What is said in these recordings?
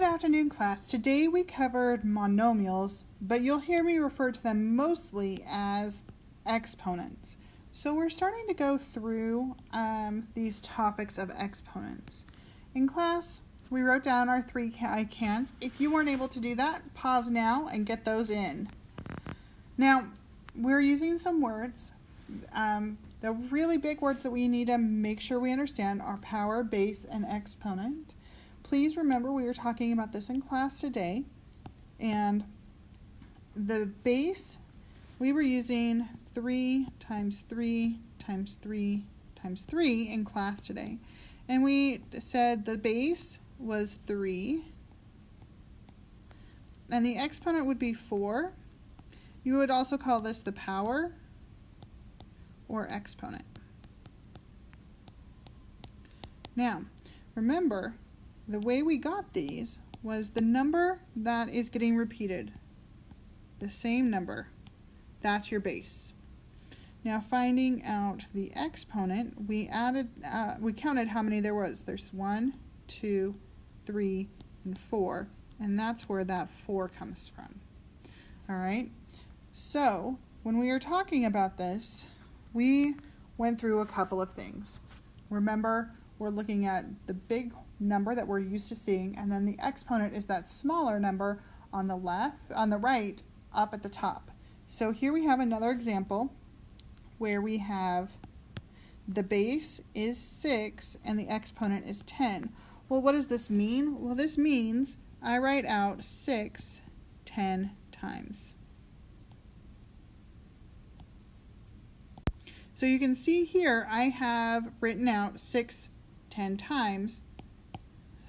Good afternoon, class. Today we covered monomials, but you'll hear me refer to them mostly as exponents. So we're starting to go through these topics of exponents. In class, we wrote down our three I can'ts. If you weren't able to do that, pause now and get those in. Now, we're using some words. The really big words that we need to make sure we understand are power, base, and exponent. Please remember we were talking about this in class today, and the base, we were using 3 times 3 times 3 times 3 in class today. And we said the base was 3, and the exponent would be 4. You would also call this the power or exponent. Now, remember, the way we got these was the number that is getting repeated, the same number, that's your base. Now, finding out the exponent, we counted how many there was. There's 1, 2, 3, and 4, and that's where that 4 comes from. All right, so when we were talking about this, we went through a couple of things. Remember, we're looking at the big number that we're used to seeing, and then the exponent is that smaller number on the right, up at the top. So here we have another example where we have the base is 6 and the exponent is 10. Well, what does this mean? Well, this means I write out 6 10 times. So you can see here I have written out 6 10 times.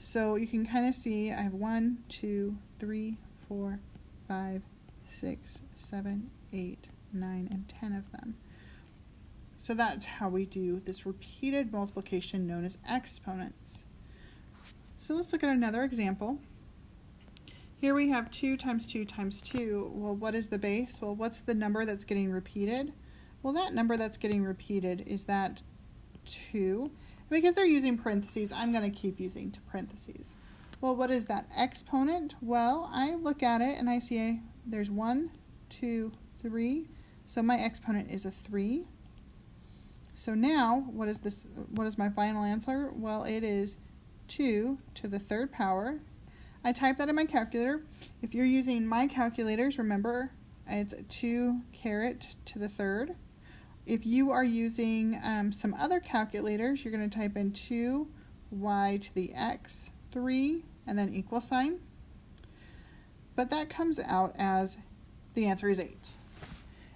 So you can kind of see I have 1, 2, 3, 4, 5, 6, 7, 8, 9, and 10 of them. So that's how we do this repeated multiplication known as exponents. So let's look at another example. Here we have 2 times 2 times 2. Well, what is the base? Well, what's the number that's getting repeated? Well, that number that's getting repeated is that 2. Because they're using parentheses, I'm going to keep using parentheses. Well, what is that exponent? Well, I look at it and I see there's 1, 2, 3. So my exponent is a 3. So now, what is my final answer? Well, it is 2 to the third power. I type that in my calculator. If you're using my calculators, remember, it's 2 caret to the third. If you are using some other calculators, you're going to type in 2y to the x, 3, and then equal sign. But that comes out as the answer is 8.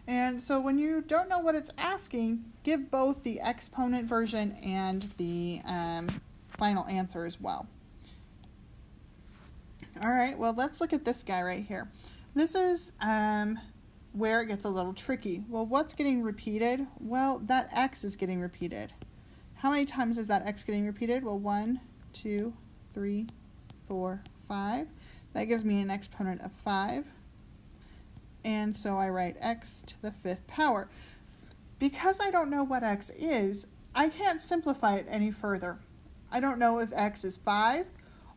And so when you don't know what it's asking, give both the exponent version and the final answer as well. All right, well, let's look at this guy right here. This is where it gets a little tricky. Well, what's getting repeated? Well, that x is getting repeated. How many times is that x getting repeated? Well, 1, 2, 3, 4, 5. That gives me an exponent of 5. And so I write x to the 5th power. Because I don't know what x is, I can't simplify it any further. I don't know if x is 5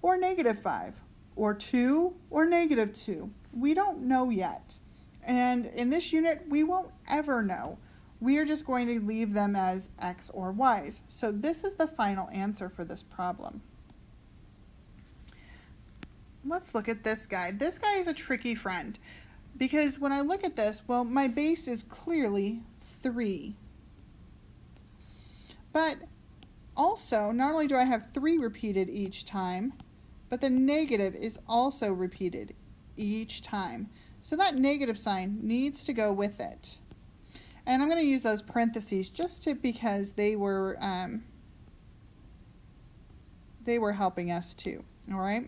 or negative 5 or 2 or negative 2. We don't know yet. And in this unit, we won't ever know. We are just going to leave them as x or y's. So this is the final answer for this problem. Let's look at this guy. This guy is a tricky friend because when I look at this, well, my base is clearly 3. But also, not only do I have 3 repeated each time, but the negative is also repeated each time. So that negative sign needs to go with it. And I'm going to use those parentheses just because they were helping us too. All right.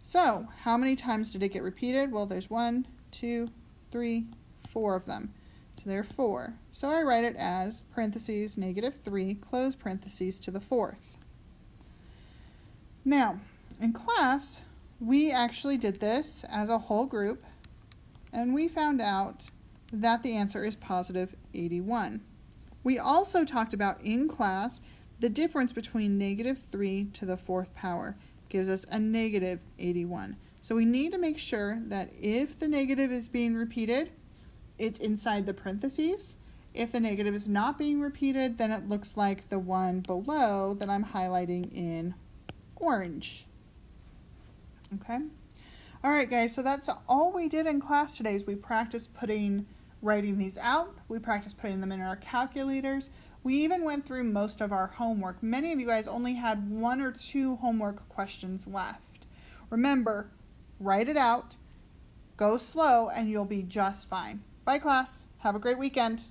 So how many times did it get repeated? Well, there's 1, 2, 3, 4 of them. So there are 4. So I write it as parentheses negative 3 close parentheses to the 4th. Now, in class, we actually did this as a whole group, and we found out that the answer is positive 81. We also talked about in class the difference between negative 3 to the 4th power. gives us a negative 81. So we need to make sure that if the negative is being repeated, it's inside the parentheses. If the negative is not being repeated, then it looks like the one below that I'm highlighting in orange. Okay? All right, guys, so that's all we did in class today is we practiced writing these out. We practiced putting them in our calculators. We even went through most of our homework. Many of you guys only had 1 or 2 homework questions left. Remember, write it out, go slow, and you'll be just fine. Bye, class. Have a great weekend.